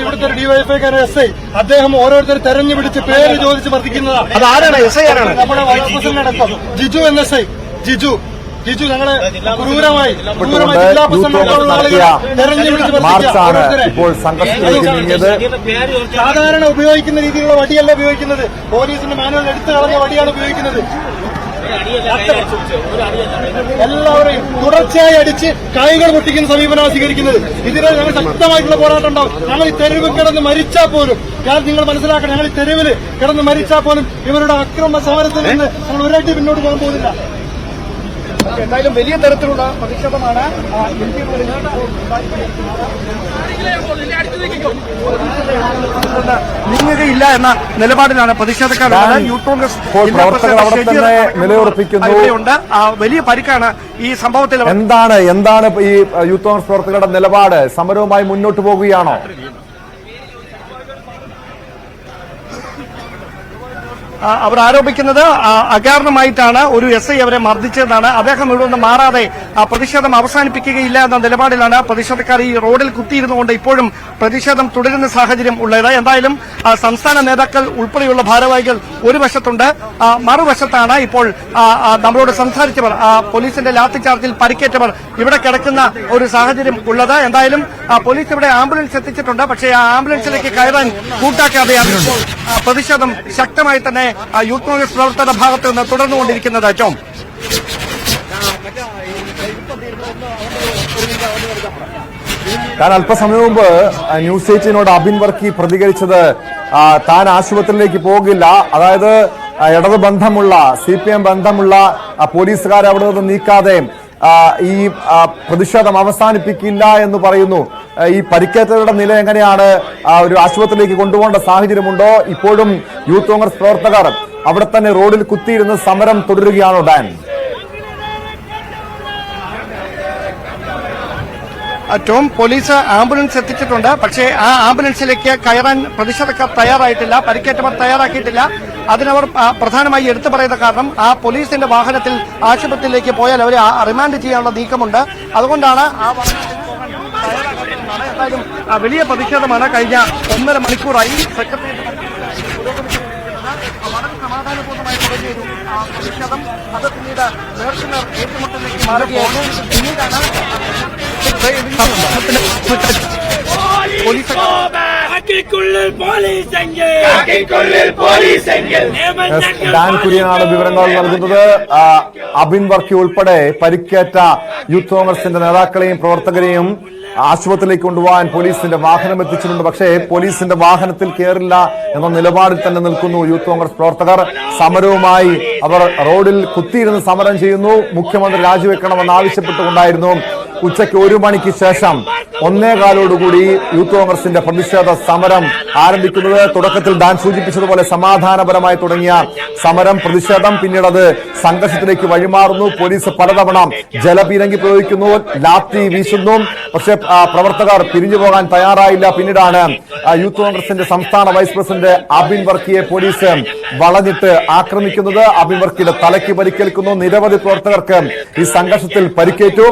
ഇവിടുത്തെ ഡിവൈഎഫ്ഐക്കാരൻ S I അദ്ദേഹം ഓരോരുത്തർ തെരഞ്ഞു പിടിച്ച് പേര് ചോദിച്ച് വർദ്ധിക്കുന്നതാണ്. അതാരാണ് എസ് ഐ ആരാണ്? നമ്മുടെ വൈസ് പ്രസിഡന്റ് അടക്കം Jiju N S I Jiju ഞങ്ങളെ ക്രൂരമായി ജില്ലാ പ്രസിഡന്റ് തെരഞ്ഞു പിടിച്ച് സാധാരണ ഉപയോഗിക്കുന്ന രീതിയിലുള്ള വടിയല്ല ഉപയോഗിക്കുന്നത്. പോലീസിന്റെ മാനുവൽ എടുത്തു കളഞ്ഞ വടിയാണ് ഉപയോഗിക്കുന്നത്. എല്ലാവരെയും തുടർച്ചയായി അടിച്ച് കൈകൾ പൊട്ടിക്കുന്ന സമീപനമാണ് സ്വീകരിക്കുന്നത്. ഇതിനെ ഞങ്ങൾ ശക്തമായിട്ടുള്ള പോരാട്ടം ഉണ്ടാവും. ഞങ്ങൾ ഈ തെരുവ് കിടന്ന് മരിച്ചാൽ പോലും നിങ്ങൾ മനസ്സിലാക്കണം, ഞങ്ങൾ ഈ തെരുവിൽ കിടന്ന് മരിച്ചാൽ പോലും ഇവരുടെ അക്രമ സമരത്തിൽ നിന്ന് ഞങ്ങൾ ഒരടി പിന്നോട്ട് പോകാൻ പോകുന്നില്ല. എന്തായാലും വലിയ തരത്തിലുള്ള പ്രതിഷേധമാണ് നീങ്ങുകയില്ല എന്ന നിലപാടിലാണ് പ്രതിഷേധക്കാരുള്ളത്. യൂത്ത് കോൺഗ്രസ് നിലയുറപ്പിക്കുന്നുണ്ട്. വലിയ പരിക്കാണ് ഈ സംഭവത്തിൽ. എന്താണ് ഈ യൂത്ത് കോൺഗ്രസ് പ്രവർത്തകരുടെ നിലപാട്? സമരവുമായി മുന്നോട്ട് പോകുകയാണോ? അവർ ആരോപിക്കുന്നത് അകാരണമായിട്ടാണ് ഒരു എസ് ഐ അവരെ മർദ്ദിച്ചതെന്നാണ്. അദ്ദേഹം ഇവിടെ നിന്ന് മാറാതെ പ്രതിഷേധം അവസാനിപ്പിക്കുകയില്ല എന്ന നിലപാടിലാണ് പ്രതിഷേധക്കാർ ഈ റോഡിൽ കുത്തിയിരുന്നുകൊണ്ട് ഇപ്പോഴും പ്രതിഷേധം തുടരുന്ന സാഹചര്യം ഉള്ളത്. എന്തായാലും സംസ്ഥാന നേതാക്കൾ ഉൾപ്പെടെയുള്ള ഭാരവാഹികൾ ഒരു വശത്തുണ്ട്. മറുവശത്താണ് ഇപ്പോൾ നമ്മളോട് സംസാരിച്ചവർ, പോലീസിന്റെ ലാത്തിചാർജിൽ പരിക്കേറ്റവർ ഇവിടെ കിടക്കുന്ന ഒരു സാഹചര്യം ഉള്ളത്. എന്തായാലും പോലീസ് ഇവിടെ ആംബുലൻസ് എത്തിച്ചിട്ടുണ്ട്. പക്ഷേ ആ ആംബുലൻസിലേക്ക് കയറാൻ കൂട്ടാക്കാതെയാണ് ഇപ്പോൾ പ്രതിഷേധം ശക്തമായി തന്നെ യൂത്ത് കോൺഗ്രസ് പ്രവർത്തകരുടെ ഭാഗത്ത് നിന്ന് തുടർന്നുകൊണ്ടിരിക്കുന്നത്. ടോം, താൻ അല്പസമയം മുമ്പ് ന്യൂസ് 18നോട് അബിൻ വർക്കി പ്രതികരിച്ചത് താൻ ആശുപത്രിയിലേക്ക് പോകില്ല, അതായത് ഇടത് ബന്ധമുള്ള CPM ബന്ധമുള്ള പോലീസുകാരെ അവിടെ നിന്ന് നീക്കാതെ ഈ പ്രതിഷേധം അവസാനിപ്പിക്കില്ല എന്ന് പറയുന്നു. ഈ പരിക്കേറ്റവരുടെ നില എങ്ങനെയാണ്? ഒരു ആശുപത്രിയിലേക്ക് കൊണ്ടുപോകേണ്ട സാഹചര്യമുണ്ടോ? ഇപ്പോഴും യൂത്ത് കോൺഗ്രസ് പ്രവർത്തകർ അവിടെ തന്നെ റോഡിൽ കുത്തിയിരുന്ന് സമരം തുടരുകയാണോ? ഡാൻ, ടോം, പോലീസ് ആംബുലൻസ് എത്തിച്ചിട്ടുണ്ട്. പക്ഷേ ആ ആംബുലൻസിലേക്ക് കയറാൻ പ്രതിഷേധക്കാർ തയ്യാറായിട്ടില്ല, പരിക്കേറ്റവർ തയ്യാറാക്കിയിട്ടില്ല. അതിനവർ പ്രധാനമായി എടുത്തു പറയുന്ന കാരണം ആ പോലീസിന്റെ വാഹനത്തിൽ ആശുപത്രിയിലേക്ക് പോയാൽ അവരെ റിമാൻഡ് ചെയ്യാനുള്ള നീക്കമുണ്ട്. അതുകൊണ്ടാണ് ആ വാഹനത്തിൽ പോകാൻ തയ്യാറാകുന്നതെന്നാണ്. എന്തായാലും വലിയ പ്രതിഷേധമാണ് കഴിഞ്ഞ 1.5 മണിക്കൂറായി സെക്രട്ടേറിയറ്റ് വളരെ സമാധാനപൂർണ്ണമായി തുടങ്ങിയൊരു പ്രതിഷേധം. അത് പിന്നീട് നേർക്കുനേർ ഏറ്റുമുട്ടലിലേക്ക് മാറുകയായിരുന്നു. പിന്നീടാണ് ഡാൻ കുര്യനാണ് വിവരങ്ങൾ നൽകുന്നത്. അബിൻ വർക്കി ഉൾപ്പെടെ പരിക്കേറ്റ യൂത്ത് കോൺഗ്രസിന്റെ നേതാക്കളെയും പ്രവർത്തകരെയും ആശുപത്രിയിലേക്ക് കൊണ്ടുപോകാൻ പോലീസിന്റെ വാഹനം എത്തിച്ചിട്ടുണ്ട്. പക്ഷേ പോലീസിന്റെ വാഹനത്തിൽ കയറില്ല എന്ന നിലപാടിൽ തന്നെ നിൽക്കുന്നു യൂത്ത് കോൺഗ്രസ് പ്രവർത്തകർ. സമരവുമായി അവർ റോഡിൽ കുത്തിയിരുന്ന് സമരം ചെയ്യുന്നു. മുഖ്യമന്ത്രി രാജിവെക്കണമെന്ന് ആവശ്യപ്പെട്ടുകൊണ്ടായിരുന്നു ഉച്ചയ്ക്ക് 1 മണിക്ക് ശേഷം 1:15 യൂത്ത് കോൺഗ്രസിന്റെ പ്രതിഷേധ സമരം ആരംഭിക്കുന്നത്. തുടക്കത്തിൽ ഡാൻ സൂചിപ്പിച്ചതുപോലെ സമാധാനപരമായി തുടങ്ങിയ സമരം, പ്രതിഷേധം പിന്നീട് അത് സംഘർഷത്തിലേക്ക് വഴിമാറുന്നു. പോലീസ് പലതവണ ജലപീരങ്കി പ്രയോഗിക്കുന്നു, ലാത്തി വീശുന്നു. പക്ഷേ പ്രവർത്തകർ പിരിഞ്ഞു പോകാൻ തയ്യാറായില്ല. പിന്നീടാണ് യൂത്ത് കോൺഗ്രസിന്റെ സംസ്ഥാന വൈസ് പ്രസിഡന്റ് അബിൻ വർക്കിയെ പോലീസ് വളഞ്ഞിട്ട് ആക്രമിക്കുന്നത്. അബിൻ വർക്കിയുടെ തലയ്ക്ക് പരിക്കേൽക്കുന്നു. നിരവധി പ്രവർത്തകർക്ക് ഈ സംഘർഷത്തിൽ പരിക്കേറ്റു.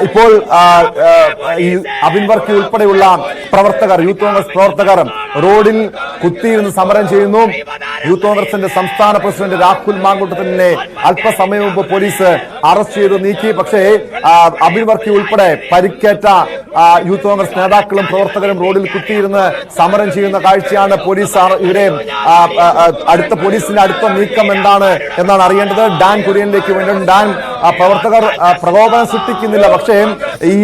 ഇപ്പോൾ ഈ അബിൻ വർക്കി ഉൾപ്പെടെയുള്ള പ്രവർത്തകർ, യൂത്ത് കോൺഗ്രസ് പ്രവർത്തകർ റോഡിൽ കുത്തിയിരുന്ന് സമരം ചെയ്യുന്നു. യൂത്ത് കോൺഗ്രസിന്റെ സംസ്ഥാന പ്രസിഡന്റ് രാഹുൽ മാങ്കൂട്ടത്തിനെ അല്പസമയം മുമ്പ് പോലീസ് അറസ്റ്റ് ചെയ്ത് നീക്കി. പക്ഷേ അബിൻ വർക്കി ഉൾപ്പെടെ പരിക്കേറ്റ യൂത്ത് കോൺഗ്രസ് നേതാക്കളും പ്രവർത്തകരും റോഡിൽ കുത്തിയിരുന്ന് സമരം ചെയ്യുന്ന കാഴ്ചയാണ്. പോലീസ് ഇവരെ പോലീസിന്റെ അടുത്ത നീക്കം എന്താണ് എന്നാണ് അറിയേണ്ടത്. ഡാൻ കുര്യനിലേക്ക് വേണ്ടി. ഡാൻ, പ്രവർത്തകർ പ്രകോപനം സൃഷ്ടിക്കുന്നില്ല, പക്ഷേ ഈ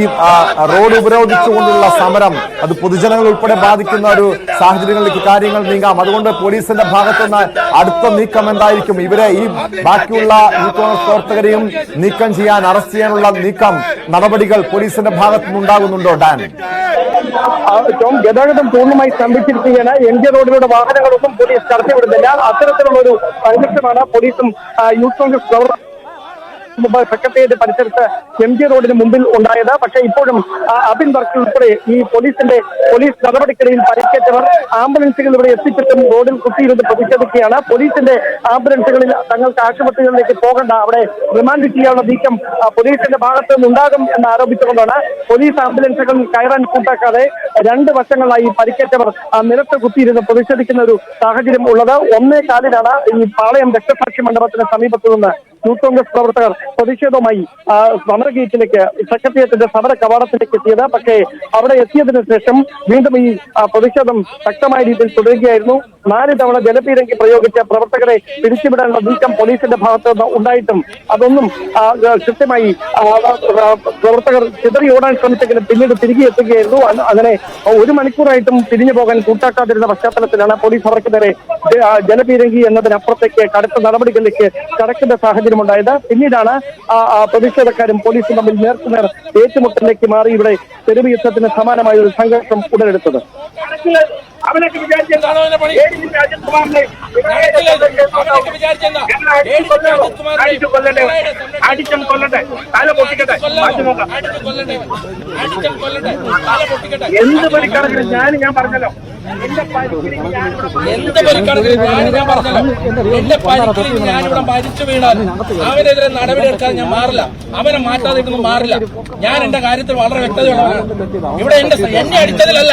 റോഡ് ഉപരോധിച്ചുകൊണ്ടുള്ള സമരം അത് പൊതുജനങ്ങൾ ഉൾപ്പെടെ ബാധിക്കുന്ന ഒരു സാഹചര്യങ്ങളിലേക്ക് കാര്യങ്ങൾ നീങ്ങാം. അതുകൊണ്ട് പോലീസിന്റെ ഭാഗത്തുനിന്ന് അടുത്ത നീക്കം എന്തായിരിക്കും? ഇവരെ ഈ ബാക്കിയുള്ള യൂത്ത് കോൺഗ്രസ് പ്രവർത്തകരെയും നീക്കം ചെയ്യാൻ, അറസ്റ്റ് ചെയ്യാനുള്ള നീക്കം, നടപടികൾ പോലീസിന്റെ ഭാഗത്തുനിന്ന് ഉണ്ടാകുന്നുണ്ടോ? ഡാൻ, ഗതാഗതം പൂർണ്ണമായി സ്തംഭിച്ചിരിക്കുകയാണ്. MG റോഡിലൂടെ വാഹനങ്ങളൊന്നും പോലീസ് കടത്തിവിടുന്നില്ല. അത്തരത്തിലുള്ള ഒരു സംഘർഷമാണ് പോലീസും യൂത്ത് കോൺഗ്രസ് പ്രവർത്തകരും മുമ്പ് സെക്രട്ടേറിയറ്റ് പരിസരത്ത് MG റോഡിന് മുമ്പിൽ ഉണ്ടായത്. പക്ഷേ ഇപ്പോഴും അബിൻ വർക്കി ഉൾപ്പെടെ ഈ പോലീസ് നടപടിക്കിടയിൽ പരിക്കേറ്റവർ ആംബുലൻസുകൾ ഇവിടെ എത്തിച്ചിട്ടും റോഡിൽ കുത്തിയിരുന്ന് പ്രതിഷേധിക്കുകയാണ്. പോലീസിന്റെ ആംബുലൻസുകളിൽ തങ്ങൾക്ക് ആശുപത്രികളിലേക്ക് പോകണ്ട, അവിടെ റിമാൻഡ് ചെയ്യാനുള്ള നീക്കം പോലീസിന്റെ ഭാഗത്ത് നിന്നുണ്ടാകും എന്ന് ആരോപിച്ചുകൊണ്ടാണ് പോലീസ് ആംബുലൻസുകളിൽ കയറാൻ കൂട്ടാക്കാതെ രണ്ട് വശങ്ങളായി പരിക്കേറ്റവർ നിലത്ത് കുത്തിയിരുന്ന് പ്രതിഷേധിക്കുന്ന ഒരു സാഹചര്യം ഉള്ളത്. 1:15 ഈ പാളയം രക്തസാക്ഷി മണ്ഡപത്തിന് സമീപത്തു നിന്ന് യൂത്ത് കോൺഗ്രസ് പ്രവർത്തകർ പ്രതിഷേധവുമായി സമരഗേറ്റിലേക്ക് സെക്രട്ടേറിയറ്റിന്റെ സമര കവാടത്തിലേക്ക് എത്തിയത്. പക്ഷേ അവിടെ എത്തിയതിനു ശേഷം വീണ്ടും ഈ പ്രതിഷേധം ശക്തമായ രീതിയിൽ തുടരുകയായിരുന്നു. 4 തവണ ജലപീരങ്കി പ്രയോഗിച്ച പ്രവർത്തകരെ പിരിച്ചുവിടാനുള്ള നീക്കം പോലീസിന്റെ ഭാഗത്ത് നിന്ന് ഉണ്ടായിട്ടും അതൊന്നും കൃത്യമായി പ്രവർത്തകർ ചിതറി ഓടാൻ ശ്രമിച്ചെങ്കിലും പിന്നീട് തിരികെ എത്തുകയായിരുന്നു. അങ്ങനെ 1 മണിക്കൂറായിട്ടും തിരിഞ്ഞു പോകാൻ കൂട്ടാക്കാതിരുന്ന പശ്ചാത്തലത്തിലാണ് പോലീസ് അവർക്ക് നേരെ ജലപീരങ്കി എന്നതിനപ്പുറത്തേക്ക് കടുത്ത നടപടികളിലേക്ക് കടക്കുന്ന സാഹചര്യം ഉണ്ടായത്. പിന്നീടാണ് പ്രതിഷേധക്കാരും പോലീസും തമ്മിൽ നേർക്കുനേർ ഏറ്റുമുട്ടലിലേക്ക് മാറി ഇവിടെ തെരുവ് യുദ്ധത്തിന് സമാനമായ ഒരു സംഘർഷം ഉടലെടുത്തത്. എന്ത് പരിക്കണക്കിന് ഞാൻ പറഞ്ഞല്ലോ, എന്ത് പരിക്കണക്കിന് ഞാൻ പറഞ്ഞല്ലോ, എന്റെ പരിക്കിൽ ഞാനിവിടെ മരിച്ചു വീണാൽ അവനെതിരെ നടപടിയെടുക്കാൻ ഞാൻ മാറില്ല, അവനെ മാറ്റാതിട്ടൊന്നും മാറില്ല. ഞാൻ എന്റെ കാര്യത്തിൽ വളരെ വ്യക്തതയുള്ളവരാണ്. ഇവിടെ എന്നെ അടിച്ചതിലല്ല,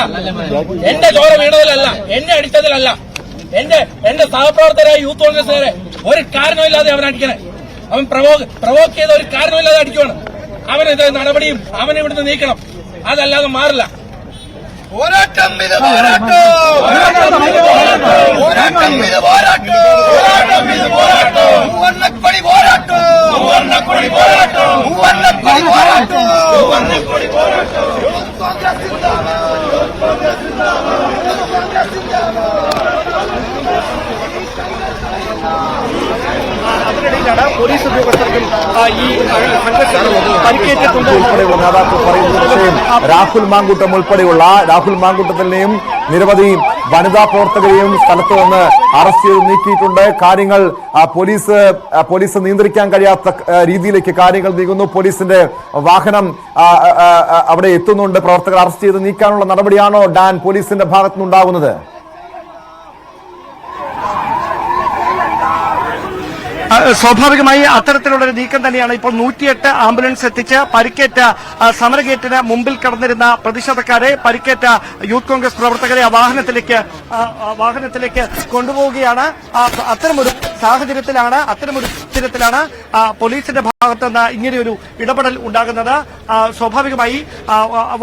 എന്റെ ചോര വീണതിലല്ല, എന്നെ അടിച്ചതിലല്ല, എന്റെ സഹപ്രവർത്തകരായ യൂത്ത് കോൺഗ്രസിനെ ഒരു കാരണമില്ലാതെ അവൻ അടിക്കണേ. അവൻ പ്രവോക്ക് ചെയ്ത ഒരു കാരണമില്ലാതെ അടിക്കുവാണ്. അവനെതിരെ നടപടിയും അവനെ ഇവിടുന്ന് നീക്കണം, അതല്ലാതെ മാറില്ല. പോരാട്ടം ഇത് പോരാട്ടം, പോരാട്ടം ഇത് പോരാട്ടം, പോരാട്ടം ഇത് പോരാട്ടം, മൂവർണ്ണക്കൊടി പോരാട്ടം, മൂവർണ്ണക്കൊടി പോരാട്ടം, മൂവർണ്ണക്കൊടി പോരാട്ടം, മൂവർണ്ണക്കൊടി പോരാട്ടം. അതിനിടയിലാണ് പോലീസ് ഉദ്യോഗസ്ഥർക്കും ഈ പരിക്കേറ്റിട്ടുണ്ട് ഉൾപ്പെടെയുള്ള നേതാക്കൾ പറയുന്ന വിഷയം. രാഹുൽ മാങ്കൂട്ടം ഉൾപ്പെടെയുള്ള രാഹുൽ മാങ്കൂട്ടത്തിനെയും നിരവധി വനിതാ പ്രവർത്തകരെയും സ്ഥലത്ത് നിന്ന് അറസ്റ്റ് ചെയ്ത് നീക്കിയിട്ടുണ്ട്. കാര്യങ്ങൾ പോലീസ് നിയന്ത്രിക്കാൻ കഴിയാത്ത രീതിയിലേക്ക് കാര്യങ്ങൾ നീങ്ങുന്നു. പോലീസിന്റെ വാഹനം അവിടെ എത്തുന്നുണ്ട്. പ്രവർത്തകർ അറസ്റ്റ് ചെയ്ത് നീക്കാനുള്ള നടപടിയാണോ ഡാൻ പോലീസിന്റെ ഭാഗത്തുനിന്നുണ്ടാകുന്നത്? സ്വാഭാവികമായി അത്തരത്തിലുള്ള ഒരു നീക്കം തന്നെയാണ് ഇപ്പോൾ 108 ആംബുലൻസ് എത്തിച്ച് പരിക്കേറ്റ സമരഗേറ്റിന് മുമ്പിൽ കടന്നിരുന്ന പ്രതിഷേധക്കാരെ, പരിക്കേറ്റ യൂത്ത് കോൺഗ്രസ് പ്രവർത്തകരെ വാഹനത്തിലേക്ക് കൊണ്ടുപോവുകയാണ്. അത്തരമൊരു സാഹചര്യത്തിലാണ് പോലീസിന്റെ ഭാഗത്തുനിന്ന് ഇങ്ങനെയൊരു ഇടപെടൽ ഉണ്ടാകുന്നത്. സ്വാഭാവികമായി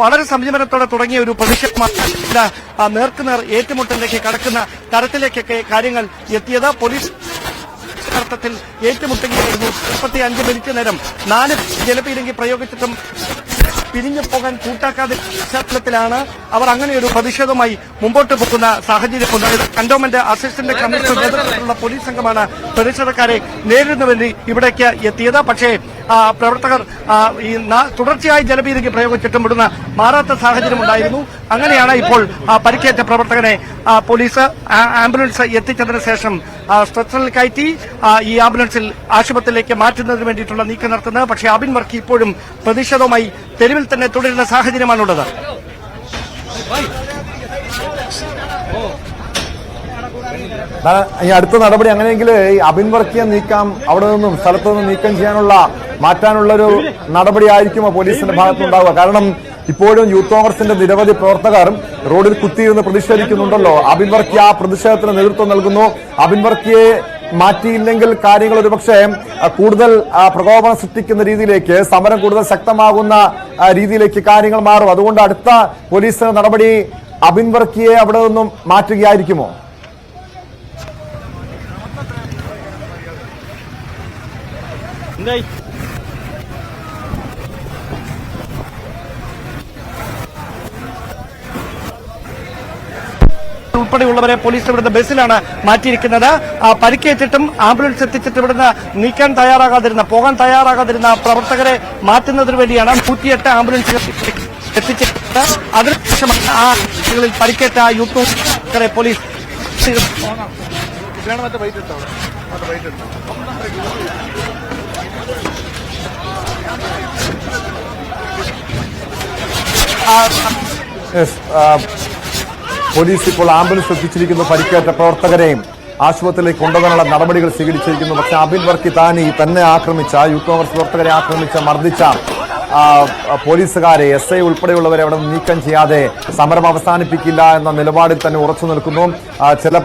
വളരെ സംയമനത്തോടെ തുടങ്ങിയ ഒരു പ്രതിഷേധമാണ് നേർക്കുനേർ ഏറ്റുമുട്ടലിലേക്ക് കടക്കുന്ന തരത്തിലേക്കൊക്കെ കാര്യങ്ങൾ എത്തിയത്. പോലീസ് ത്തിൽ ഏറ്റുമുട്ടുകയായിരുന്നു. 35 മിനിറ്റ് നേരം 4 ജലപീരങ്കി പ്രയോഗിച്ചിട്ടും പിരിഞ്ഞു പോകാൻ കൂട്ടാക്കാതെ പശ്ചാത്തലത്തിലാണ് അവർ അങ്ങനെയൊരു പ്രതിഷേധവുമായി മുമ്പോട്ട് പോകുന്ന സാഹചര്യമുണ്ടായത്. കന്റോൺമെന്റ് അസിസ്റ്റന്റ് കമ്മീഷണർ നേതൃത്വത്തിലുള്ള പോലീസ് സംഘമാണ് പ്രതിഷേധക്കാരെ നേരിടുന്നതിന് ഇവിടേക്ക് എത്തിയത്. പക്ഷേ പ്രവർത്തകർ ഈ തുടർച്ചയായി ജലപീരങ്കി പ്രയോഗിച്ചിട്ടും ഇവിടുന്ന് മാറാത്ത സാഹചര്യം ഉണ്ടായിരുന്നു. അങ്ങനെയാണ് ഇപ്പോൾ പരിക്കേറ്റ പ്രവർത്തകനെ പോലീസ് ആംബുലൻസ് എത്തിച്ചതിന് ശേഷം സ്ട്രെച്ചറിൽ കയറ്റി ഈ ആംബുലൻസിൽ ആശുപത്രിയിലേക്ക് മാറ്റുന്നതിന് വേണ്ടിയിട്ടുള്ള നീക്കം നടത്തുന്നത്. പക്ഷേ അബിൻ വർക്കി ഇപ്പോഴും പ്രതിഷേധവുമായി തെരുവിൽ തന്നെ തുടരുന്ന സാഹചര്യമാണുള്ളത്. ഈ അടുത്ത നടപടി അങ്ങനെയെങ്കിൽ ഈ അബിൻ വർക്കിയെ നീക്കാം, അവിടെ നിന്നും സ്ഥലത്തു നിന്ന് നീക്കം മാറ്റാനുള്ള ഒരു നടപടി ആയിരിക്കുമോ പോലീസിന്റെ ഭാഗത്തുനിന്നുണ്ടാവുക? കാരണം ഇപ്പോഴും യൂത്ത് കോൺഗ്രസിന്റെ നിരവധി പ്രവർത്തകർ റോഡിൽ കുത്തിയിരുന്ന് പ്രതിഷേധിക്കുന്നുണ്ടല്ലോ. അബിൻ വർക്കി ആ പ്രതിഷേധത്തിന് നേതൃത്വം നൽകുന്നു. അബിൻ വർക്കിയെ മാറ്റിയില്ലെങ്കിൽ കാര്യങ്ങൾ ഒരുപക്ഷെ കൂടുതൽ പ്രകോപനം സൃഷ്ടിക്കുന്ന രീതിയിലേക്ക്, സമരം കൂടുതൽ ശക്തമാകുന്ന രീതിയിലേക്ക് കാര്യങ്ങൾ മാറും. അതുകൊണ്ട് അടുത്ത പോലീസിന്റെ നടപടി അബിൻ വർക്കിയെ അവിടെ നിന്നും മാറ്റുകയായിരിക്കുമോ? ഉൾപ്പെടെയുള്ളവരെ പോലീസ് ഇവിടുന്ന് ബസ്സിലാണ് മാറ്റിയിരിക്കുന്നത്. പരിക്കേറ്റിട്ടും ആംബുലൻസ് എത്തിച്ചിട്ട് ഇവിടുന്ന് പോകാൻ തയ്യാറാകാതിരുന്ന പ്രവർത്തകരെ മാറ്റുന്നതിന് വേണ്ടിയാണ് 108 ആംബുലൻസുകൾ എത്തിച്ചിട്ട്. അതിനുശേഷമാണ് ആ പരിക്കേറ്റ യൂത്ത് കോൺഗ്രസുകാരെ പോലീസ് പോലീസ് ഇപ്പോൾ ആംബുലൻസ് എത്തിച്ചിരിക്കുന്നു. പരിക്കേറ്റ പ്രവർത്തകരെയും ആശുപത്രിയിലേക്ക് കൊണ്ടുപോകാനുള്ള നടപടികൾ സ്വീകരിച്ചിരിക്കുന്നു. പക്ഷേ അബിൻ വർക്കി തന്നെ ആക്രമിച്ച യൂത്ത് കോൺഗ്രസ് പ്രവർത്തകരെ ആക്രമിച്ച മർദ്ദിച്ച പോലീസുകാരെ SI ഉൾപ്പെടെയുള്ളവരെ അവിടെ നീക്കം ചെയ്യാതെ സമരം അവസാനിപ്പിക്കില്ല എന്ന നിലപാടിൽ തന്നെ ഉറച്ചു നിൽക്കുന്നു. ചില